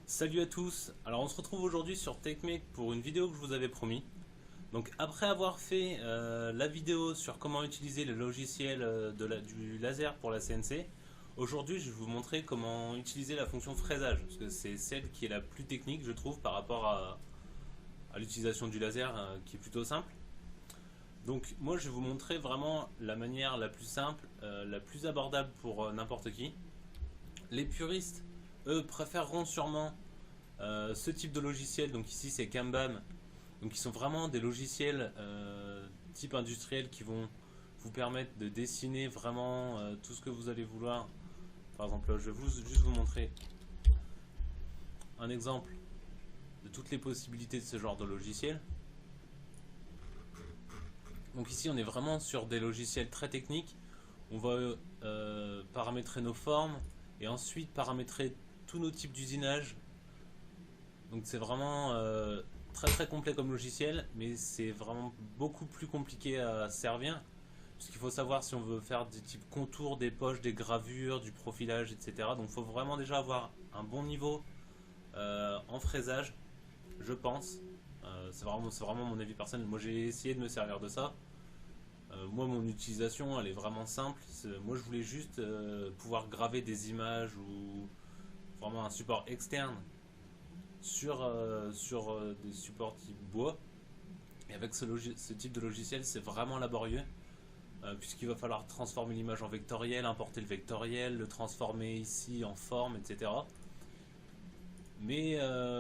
Salut à tous, alors on se retrouve aujourd'hui sur TechMake pour une vidéo que je vous avais promis. Donc après avoir fait la vidéo sur comment utiliser le logiciel du laser pour la CNC, aujourd'hui je vais vous montrer comment utiliser la fonction fraisage, parce que c'est celle qui est la plus technique je trouve par rapport à l'utilisation du laser qui est plutôt simple. Donc moi je vais vous montrer vraiment la manière la plus simple, la plus abordable pour n'importe qui. Les puristes, eux, préféreront sûrement ce type de logiciel, donc ici c'est Kanban, donc ils sont vraiment des logiciels type industriel qui vont vous permettre de dessiner vraiment tout ce que vous allez vouloir. Par exemple, là, je vais juste vous montrer un exemple de toutes les possibilités de ce genre de logiciel. Donc ici on est vraiment sur des logiciels très techniques. On va paramétrer nos formes et ensuite paramétrer tous nos types d'usinage. Donc c'est vraiment très très complet comme logiciel, mais c'est vraiment beaucoup plus compliqué à servir. Parce qu'il faut savoir si on veut faire des types contours, des poches, des gravures, du profilage, etc. Donc il faut vraiment déjà avoir un bon niveau en fraisage, je pense. C'est vraiment mon avis personnel. Moi j'ai essayé de me servir de ça. Moi mon utilisation elle est vraiment simple. Moi je voulais juste pouvoir graver des images ou vraiment un support externe sur des supports type bois. Et avec ce type de logiciel, c'est vraiment laborieux, puisqu'il va falloir transformer l'image en vectoriel, importer le vectoriel, le transformer ici en forme, etc. Mais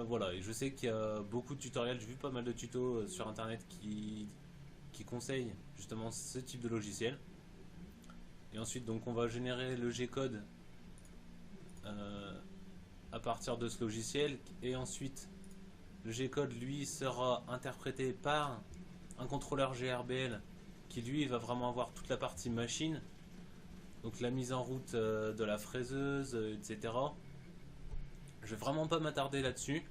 voilà, et je sais qu'il y a beaucoup de tutoriels, j'ai vu pas mal de tutos sur internet qui conseillent justement ce type de logiciel. Et ensuite, donc, on va générer le G-code à partir de ce logiciel, et ensuite le G-code lui sera interprété par un contrôleur GRBL qui lui va vraiment avoir toute la partie machine, donc la mise en route de la fraiseuse, etc. Je vais vraiment pas m'attarder là-dessus.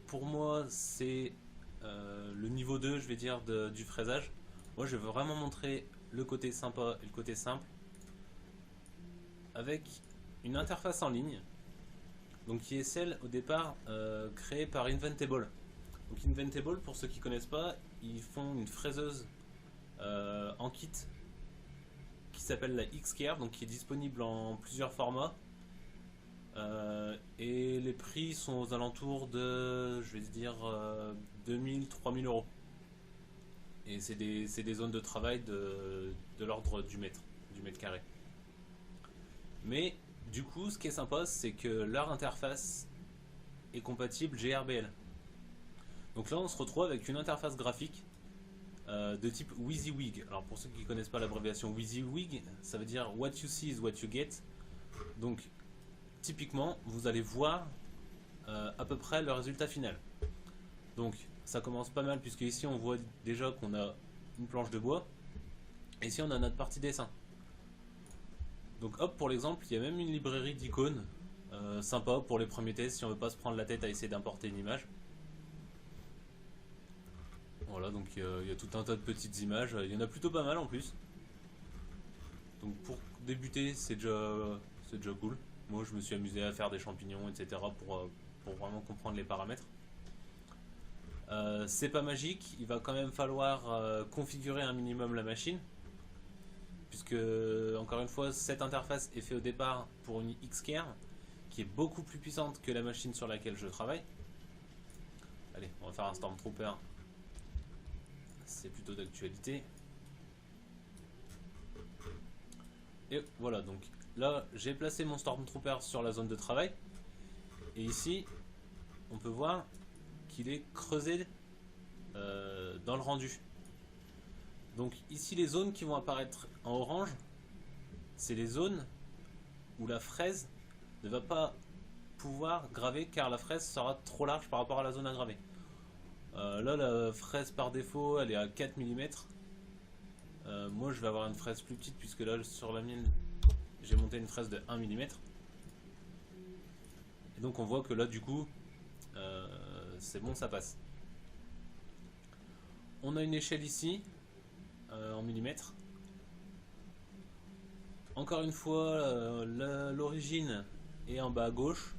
Pour moi c'est le niveau 2 je vais dire du fraisage. Moi je vais vraiment montrer le côté sympa et le côté simple avec une interface en ligne, donc qui est celle au départ créée par Inventable. Donc Inventable, pour ceux qui ne connaissent pas, ils font une fraiseuse en kit qui s'appelle la X-Care, donc qui est disponible en plusieurs formats. Et les prix sont aux alentours de, je vais dire, 2000-3000 euros. Et c'est des zones de travail de l'ordre du mètre carré. Mais du coup, ce qui est sympa, c'est que leur interface est compatible GRBL. Donc là, on se retrouve avec une interface graphique de type WYSIWYG. Alors pour ceux qui ne connaissent pas l'abréviation WYSIWYG, ça veut dire What you see is what you get. Donc typiquement, vous allez voir à peu près le résultat final. Donc ça commence pas mal, puisque ici on voit déjà qu'on a une planche de bois, et ici on a notre partie dessin. Donc hop, pour l'exemple, il y a même une librairie d'icônes sympa pour les premiers tests si on veut pas se prendre la tête à essayer d'importer une image. Voilà, donc il y a tout un tas de petites images, il y en a plutôt pas mal en plus. Donc pour débuter, c'est déjà cool. Moi je me suis amusé à faire des champignons, etc. pour vraiment comprendre les paramètres. C'est pas magique, il va quand même falloir configurer un minimum la machine, puisque encore une fois cette interface est faite au départ pour une X-Care qui est beaucoup plus puissante que la machine sur laquelle je travaille. Allez, on va faire un Stormtrooper, c'est plutôt d'actualité. Et voilà, donc là j'ai placé mon Stormtrooper sur la zone de travail, et ici on peut voir qu'il est creusé dans le rendu. Donc ici les zones qui vont apparaître en orange, c'est les zones où la fraise ne va pas pouvoir graver, car la fraise sera trop large par rapport à la zone à graver. Là la fraise par défaut elle est à 4 mm. Moi je vais avoir une fraise plus petite, puisque là sur la mienne j'ai monté une fraise de 1 mm. Et donc on voit que là du coup c'est bon, ça passe. On a une échelle ici en millimètres. Encore une fois, l'origine est en bas à gauche.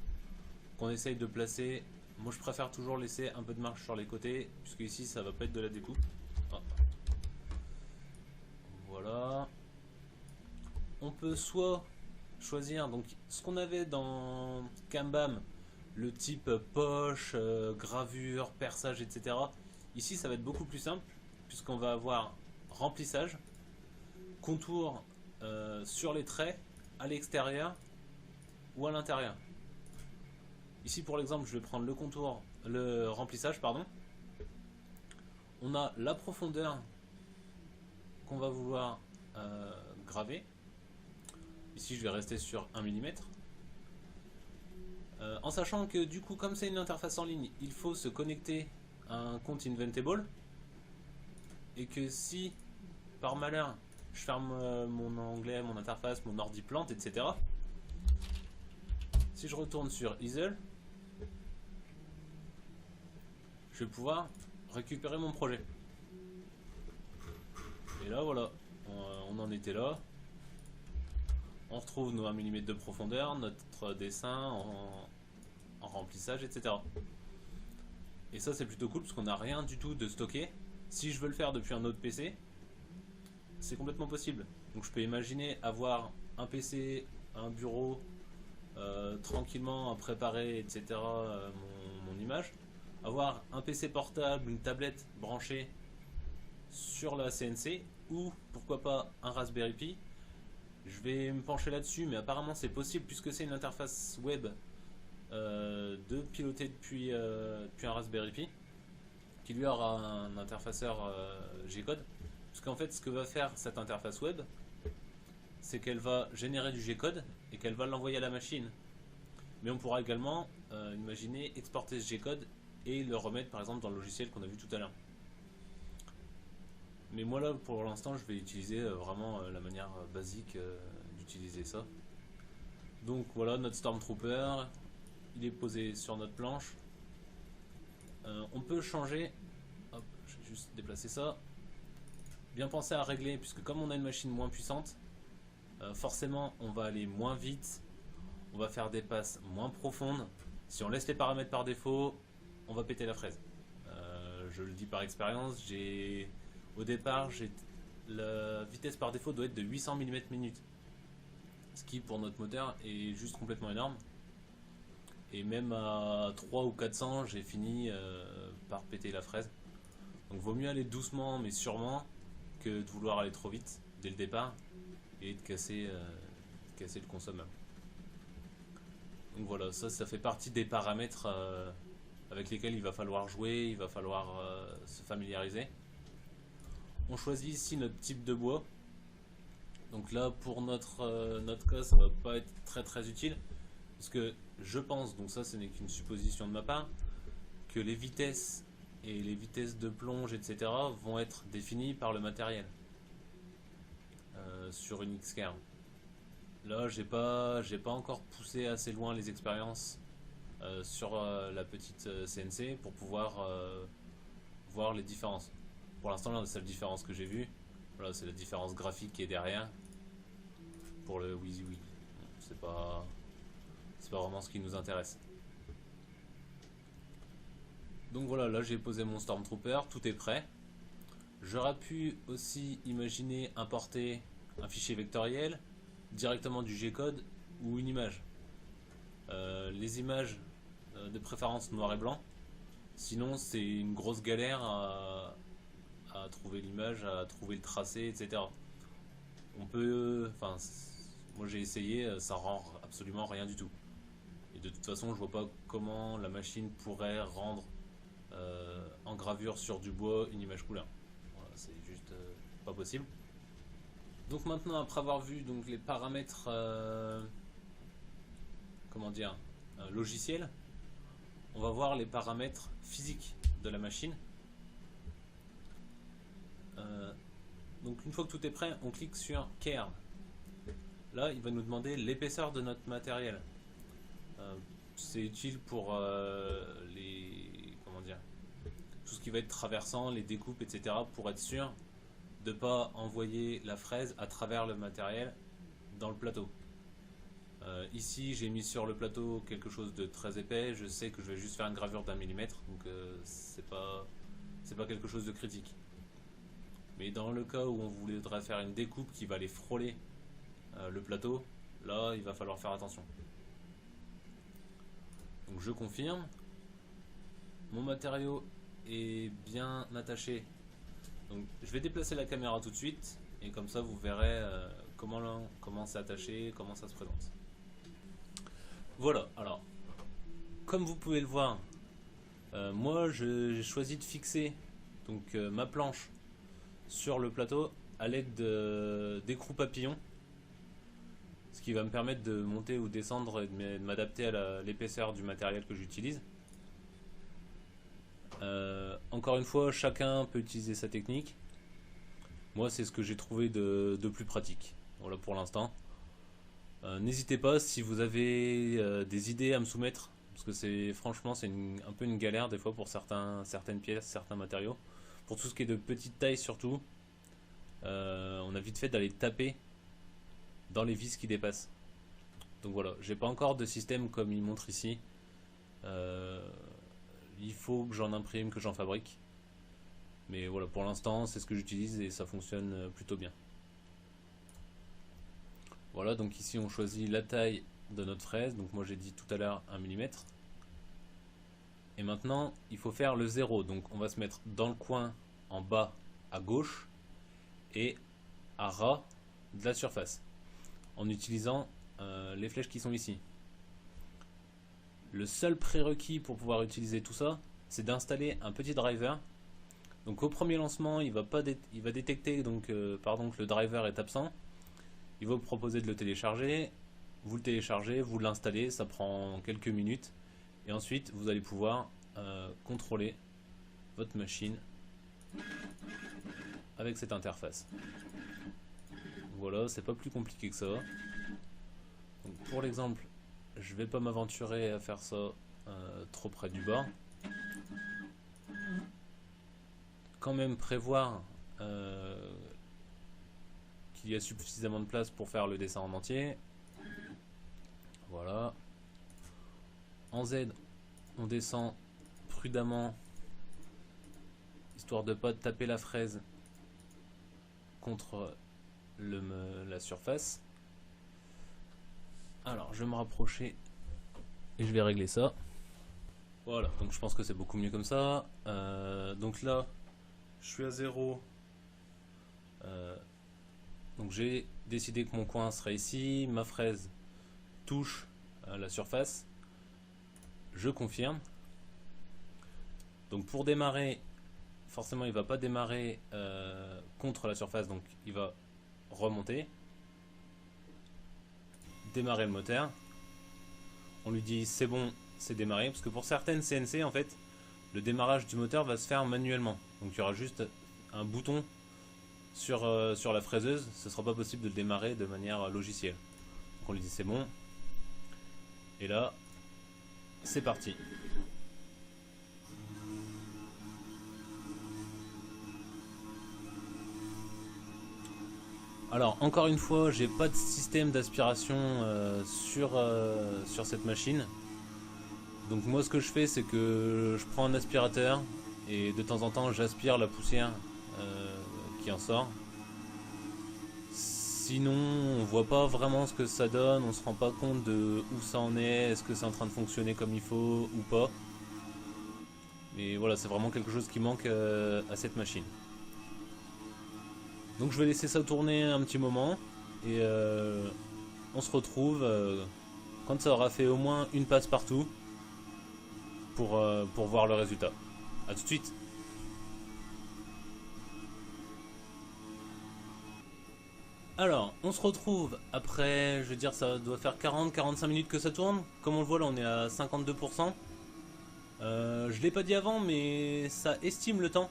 on essaye de placer. Moi je préfère toujours laisser un peu de marge sur les côtés, puisque ici ça va pas être de la découpe. Ah. Voilà. On peut soit choisir donc ce qu'on avait dans Kanban, le type poche, gravure, perçage, etc. Ici ça va être beaucoup plus simple, puisqu'on va avoir remplissage, contour sur les traits, à l'extérieur ou à l'intérieur. Ici pour l'exemple je vais prendre le contour, le remplissage pardon. On a la profondeur qu'on va vouloir graver. Ici je vais rester sur 1 mm. En sachant que du coup comme c'est une interface en ligne, il faut se connecter à un compte Inventable. Et que si par malheur je ferme mon onglet, mon interface, mon ordi plante, etc. Si je retourne sur Easel, je vais pouvoir récupérer mon projet. Et là voilà, on en était là. On retrouve nos 1 mm de profondeur, notre dessin en remplissage, etc. Et ça c'est plutôt cool parce qu'on n'a rien du tout de stocké. Si je veux le faire depuis un autre PC, c'est complètement possible. Donc je peux imaginer avoir un PC, un bureau, tranquillement à préparer, etc. Mon image. Avoir un PC portable, une tablette branchée sur la CNC ou pourquoi pas un Raspberry Pi. Je vais me pencher là-dessus, mais apparemment c'est possible puisque c'est une interface web de piloter depuis un Raspberry Pi qui lui aura un interfaceur G-code. Parce qu'en fait, ce que va faire cette interface web, c'est qu'elle va générer du G-code et qu'elle va l'envoyer à la machine. Mais on pourra également imaginer exporter ce G-code et le remettre par exemple dans le logiciel qu'on a vu tout à l'heure. Mais moi là, pour l'instant, je vais utiliser vraiment la manière basique d'utiliser ça. Donc voilà, notre Stormtrooper, il est posé sur notre planche. On peut changer, hop, je vais juste déplacer ça. Bien penser à régler, puisque comme on a une machine moins puissante, forcément on va aller moins vite, on va faire des passes moins profondes. Si on laisse les paramètres par défaut, on va péter la fraise. Je le dis par expérience, au départ, la vitesse par défaut doit être de 800 mm/min. Ce qui pour notre moteur est juste complètement énorme. Et même à 300 ou 400, j'ai fini par péter la fraise. Donc vaut mieux aller doucement mais sûrement que de vouloir aller trop vite dès le départ et de casser le consommable. Donc voilà, ça fait partie des paramètres avec lesquels il va falloir jouer, il va falloir se familiariser. On choisit ici notre type de bois. Donc là pour notre cas ça va pas être très utile parce que je pense, donc ça ce n'est qu'une supposition de ma part, que les vitesses et les vitesses de plonge, etc. vont être définies par le matériel sur une X-Carve. Là, j'ai pas encore poussé assez loin les expériences sur la petite CNC pour pouvoir voir les différences. Pour l'instant, la seule différence que j'ai vue, voilà, c'est la différence graphique qui est derrière pour le WYSIWYG. C'est pas vraiment ce qui nous intéresse. Donc voilà, là j'ai posé mon Stormtrooper, tout est prêt. J'aurais pu aussi imaginer importer un fichier vectoriel, directement du G-code ou une image. Les images de préférence noir et blanc, sinon c'est une grosse galère à trouver l'image, à trouver le tracé, etc. On peut, enfin, moi j'ai essayé, ça rend absolument rien du tout. Et de toute façon, je vois pas comment la machine pourrait rendre en gravure sur du bois une image couleur. Voilà, c'est juste pas possible. Donc maintenant, après avoir vu donc les paramètres, comment dire, logiciels, on va voir les paramètres physiques de la machine. Donc une fois que tout est prêt, on clique sur Care. Là, il va nous demander l'épaisseur de notre matériel. C'est utile pour tout ce qui va être traversant, les découpes, etc. pour être sûr de ne pas envoyer la fraise à travers le matériel dans le plateau. Ici j'ai mis sur le plateau quelque chose de très épais, je sais que je vais juste faire une gravure d'1 millimètre, donc c'est pas quelque chose de critique. Mais dans le cas où on voudrait faire une découpe qui va aller frôler le plateau, là il va falloir faire attention. Donc je confirme, mon matériau est bien attaché, donc je vais déplacer la caméra tout de suite et comme ça vous verrez comment c'est attaché, comment ça se présente. Voilà, alors comme vous pouvez le voir, moi j'ai choisi de fixer donc ma planche sur le plateau à l'aide d'écrous papillons, ce qui va me permettre de monter ou descendre et de m'adapter à l'épaisseur du matériel que j'utilise. Encore une fois, chacun peut utiliser sa technique. Moi c'est ce que j'ai trouvé de plus pratique. Voilà pour l'instant. N'hésitez pas si vous avez des idées à me soumettre, parce que franchement c'est un peu une galère des fois pour certaines pièces, certains matériaux. Pour tout ce qui est de petite taille surtout, on a vite fait d'aller taper dans les vis qui dépassent. Donc voilà, j'ai pas encore de système comme il montre ici. Il faut que j'en imprime, que j'en fabrique. Mais voilà, pour l'instant c'est ce que j'utilise et ça fonctionne plutôt bien. Voilà, donc ici on choisit la taille de notre fraise, donc moi j'ai dit tout à l'heure 1 mm. Et maintenant il faut faire le 0, donc on va se mettre dans le coin en bas à gauche et à ras de la surface, en utilisant les flèches qui sont ici. Le seul prérequis pour pouvoir utiliser tout ça, c'est d'installer un petit driver. Donc au premier lancement, il va détecter donc, que le driver est absent. Il va vous proposer de le télécharger, vous le téléchargez, vous l'installez, ça prend quelques minutes et ensuite vous allez pouvoir contrôler votre machine avec cette interface. Voilà, c'est pas plus compliqué que ça. Donc pour l'exemple, je vais pas m'aventurer à faire ça trop près du bord. Quand même prévoir qu'il y a suffisamment de place pour faire le dessin en entier. Voilà. En Z, on descend prudemment, histoire de ne pas taper la fraise contre la surface. Alors, je vais me rapprocher et je vais régler ça. Voilà, donc je pense que c'est beaucoup mieux comme ça. Donc là, je suis à 0. Donc j'ai décidé que mon coin serait ici, ma fraise touche la surface, je confirme. Donc pour démarrer, forcément il ne va pas démarrer contre la surface, donc il va remonter, démarrer le moteur. On lui dit c'est bon, c'est démarré, parce que pour certaines CNC en fait, le démarrage du moteur va se faire manuellement. Donc il y aura juste un bouton sur la fraiseuse, ce sera pas possible de le démarrer de manière logicielle. Donc on lui dit c'est bon. Et là, c'est parti. Alors encore une fois, j'ai pas de système d'aspiration sur cette machine. Donc moi ce que je fais, c'est que je prends un aspirateur et de temps en temps j'aspire la poussière qui en sort. Sinon on voit pas vraiment ce que ça donne, on se rend pas compte de où ça en est, est-ce que c'est en train de fonctionner comme il faut ou pas. Mais voilà, c'est vraiment quelque chose qui manque à cette machine. Donc je vais laisser ça tourner un petit moment et on se retrouve quand ça aura fait au moins une passe partout pour voir le résultat. A tout de suite. Alors, on se retrouve après, je veux dire, ça doit faire 40-45 minutes que ça tourne. Comme on le voit là, on est à 52%. Je l'ai pas dit avant, mais ça estime le temps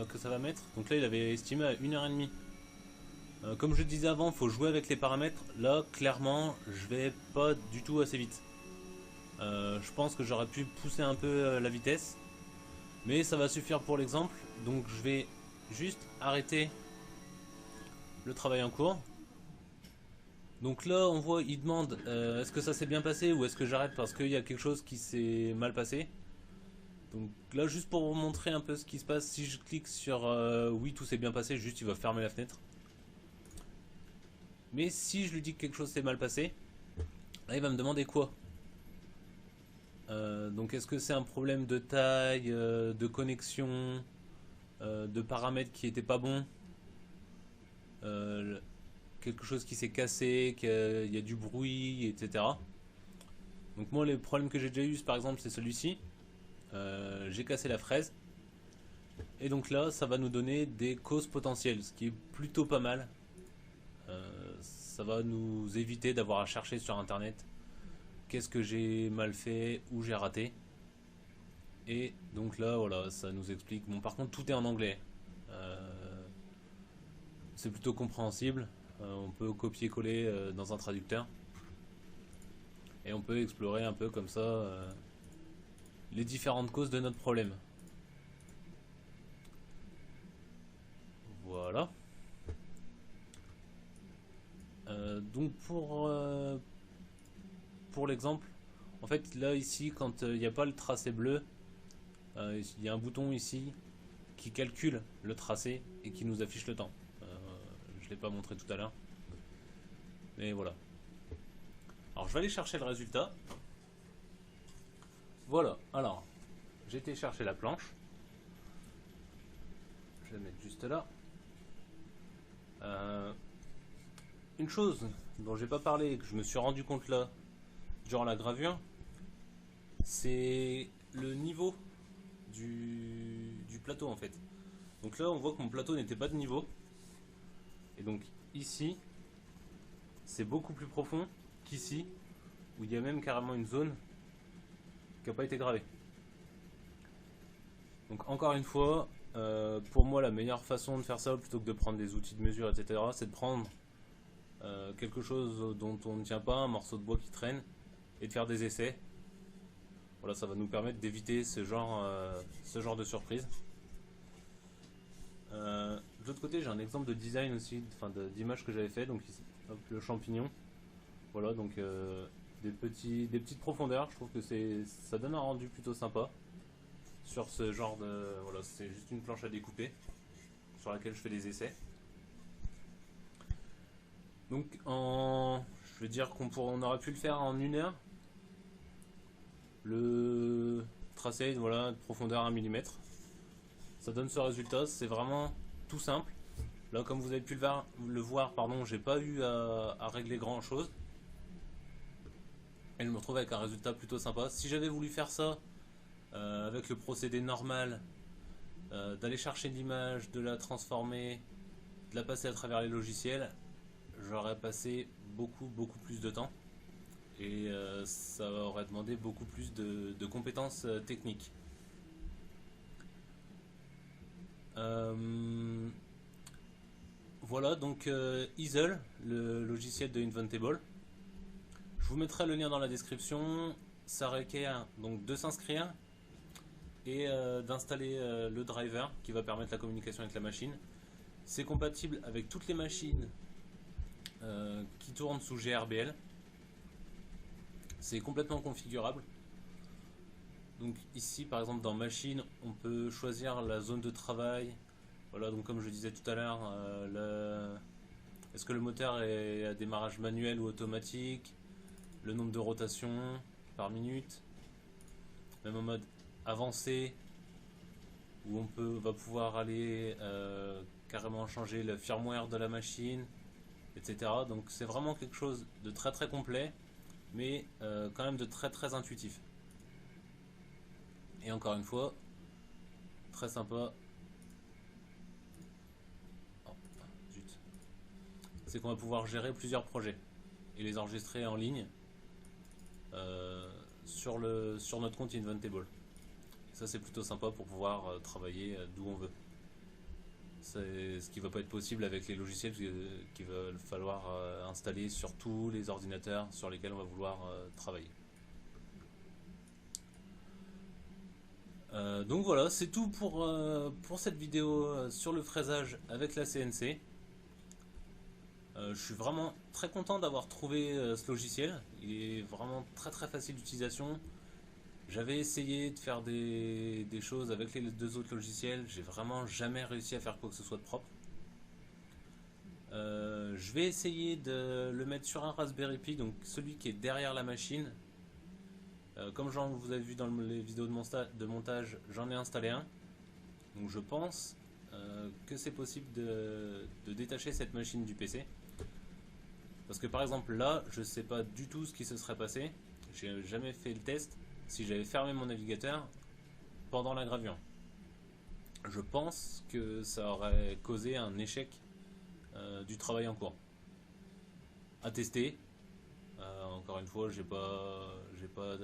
que ça va mettre. Donc là, il avait estimé à 1h30. Comme je disais avant, il faut jouer avec les paramètres. Là, clairement, je vais pas du tout assez vite. Je pense que j'aurais pu pousser un peu la vitesse. Mais ça va suffire pour l'exemple. Donc je vais juste arrêter le travail en cours. Donc là, on voit, il demande est-ce que ça s'est bien passé ou est-ce que j'arrête parce qu'il y a quelque chose qui s'est mal passé. Donc là, juste pour vous montrer un peu ce qui se passe, si je clique sur oui, tout s'est bien passé, juste il va fermer la fenêtre. Mais si je lui dis que quelque chose s'est mal passé, là il va me demander quoi. Donc est-ce que c'est un problème de taille, de connexion, de paramètres qui étaient pas bons, quelque chose qui s'est cassé, qu'il y a du bruit, etc. Donc moi les problèmes que j'ai déjà eu par exemple c'est celui-ci. J'ai cassé la fraise. Et donc là ça va nous donner des causes potentielles, ce qui est plutôt pas mal. Ça va nous éviter d'avoir à chercher sur internet qu'est-ce que j'ai mal fait, où j'ai raté. Et donc là voilà ça nous explique. Bon par contre tout est en anglais. C'est plutôt compréhensible. On peut copier-coller dans un traducteur. Et on peut explorer un peu comme ça les différentes causes de notre problème. Voilà. Donc pour l'exemple, en fait là ici quand il n'y a pas le tracé bleu, il y a un bouton ici qui calcule le tracé et qui nous affiche le temps. Je ne l'ai pas montré tout à l'heure. Mais voilà. Alors je vais aller chercher le résultat. Voilà, alors j'ai été chercher la planche. Je vais la mettre juste là. Une chose dont j'ai pas parlé et que je me suis rendu compte là durant la gravure, c'est le niveau du plateau en fait. Donc là on voit que mon plateau n'était pas de niveau. Et donc ici c'est beaucoup plus profond qu'ici où il y a même carrément une zone qui n'a pas été gravée. Donc encore une fois, pour moi la meilleure façon de faire ça plutôt que de prendre des outils de mesure etc, c'est de prendre quelque chose dont on ne tient pas, un morceau de bois qui traîne, et de faire des essais. Voilà, ça va nous permettre d'éviter ce genre de surprise. De l'autre côté, j'ai un exemple de design aussi, enfin d'image que j'avais fait, donc ici, hop, le champignon. Voilà, donc des petites profondeurs. Je trouve que ça donne un rendu plutôt sympa sur ce genre de. Voilà, c'est juste une planche à découper sur laquelle je fais des essais. Donc je veux dire qu'on aurait pu le faire en 1 heure. Le tracé, voilà, de profondeur 1 mm. Ça donne ce résultat, c'est vraiment tout simple. Là, comme vous avez pu le voir, pardon, j'ai pas eu à régler grand chose. Et je me retrouve avec un résultat plutôt sympa. Si j'avais voulu faire ça avec le procédé normal, d'aller chercher l'image, de la transformer, de la passer à travers les logiciels, j'aurais passé beaucoup plus de temps. Et ça aurait demandé beaucoup plus de compétences techniques. Voilà donc Easel, le logiciel de Inventable. Je vous mettrai le lien dans la description. Ça requiert donc de s'inscrire et d'installer le driver qui va permettre la communication avec la machine. C'est compatible avec toutes les machines qui tournent sous GRBL. C'est complètement configurable. Donc ici par exemple dans machine on peut choisir la zone de travail. Voilà, donc comme je disais tout à l'heure, est-ce que le moteur est à démarrage manuel ou automatique, le nombre de rotations par minute, même en mode avancé où va pouvoir aller carrément changer le firmware de la machine, etc. Donc c'est vraiment quelque chose de très complet, mais quand même de très intuitif. Et encore une fois, très sympa. Oh, zut. C'est qu'on va pouvoir gérer plusieurs projets et les enregistrer en ligne sur notre compte Inventable. Ça c'est plutôt sympa pour pouvoir travailler d'où on veut. C'est ce qui ne va pas être possible avec les logiciels qu'il va falloir installer sur tous les ordinateurs sur lesquels on va vouloir travailler. Donc voilà, c'est tout pour cette vidéo sur le fraisage avec la CNC. Je suis vraiment très content d'avoir trouvé ce logiciel. Il est vraiment très très facile d'utilisation. J'avais essayé de faire des choses avec les deux autres logiciels. J'ai vraiment jamais réussi à faire quoi que ce soit de propre. Je vais essayer de le mettre sur un Raspberry Pi, donc celui qui est derrière la machine. Comme vous avez vu dans les vidéos de montage, j'en ai installé un. Donc je pense que c'est possible de détacher cette machine du PC. Parce que par exemple là, je sais pas du tout ce qui se serait passé. J'ai jamais fait le test si j'avais fermé mon navigateur pendant la gravure. Je pense que ça aurait causé un échec du travail en cours. À tester. Encore une fois,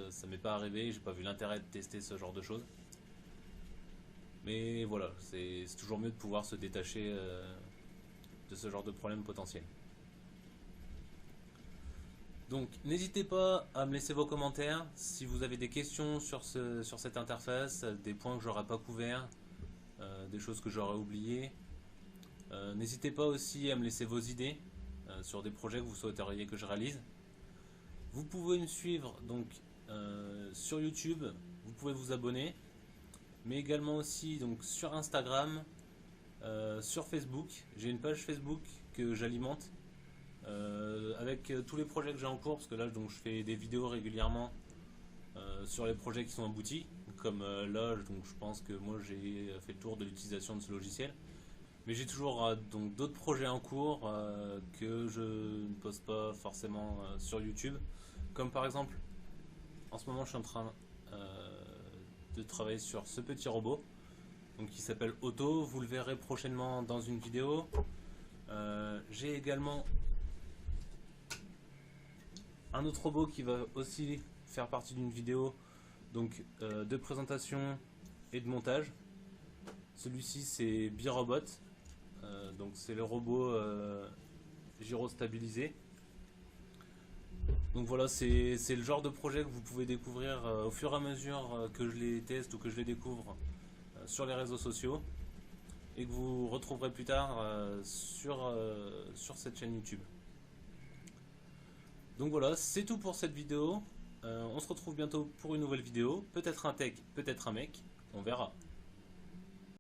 ça m'est pas arrivé, j'ai pas vu l'intérêt de tester ce genre de choses. Mais voilà, c'est toujours mieux de pouvoir se détacher de ce genre de problème potentiel. Donc n'hésitez pas à me laisser vos commentaires si vous avez des questions sur cette interface, des points que j'aurais pas couverts, des choses que j'aurais oubliées. N'hésitez pas aussi à me laisser vos idées sur des projets que vous souhaiteriez que je réalise. Vous pouvez me suivre donc sur YouTube, vous pouvez vous abonner, mais également aussi donc sur Instagram, sur Facebook. J'ai une page Facebook que j'alimente avec tous les projets que j'ai en cours, parce que là donc je fais des vidéos régulièrement sur les projets qui sont aboutis, comme là donc je pense que moi j'ai fait le tour de l'utilisation de ce logiciel, mais j'ai toujours donc d'autres projets en cours que je ne poste pas forcément sur YouTube, comme par exemple en ce moment je suis en train de travailler sur ce petit robot donc qui s'appelle Otto, vous le verrez prochainement dans une vidéo. J'ai également un autre robot qui va aussi faire partie d'une vidéo donc de présentation et de montage. Celui-ci c'est Birobot, donc c'est le robot gyrostabilisé. Donc voilà, c'est le genre de projet que vous pouvez découvrir au fur et à mesure que je les teste ou que je les découvre sur les réseaux sociaux, et que vous retrouverez plus tard sur cette chaîne YouTube. Donc voilà, c'est tout pour cette vidéo. On se retrouve bientôt pour une nouvelle vidéo. Peut-être un tech, peut-être un mec. On verra.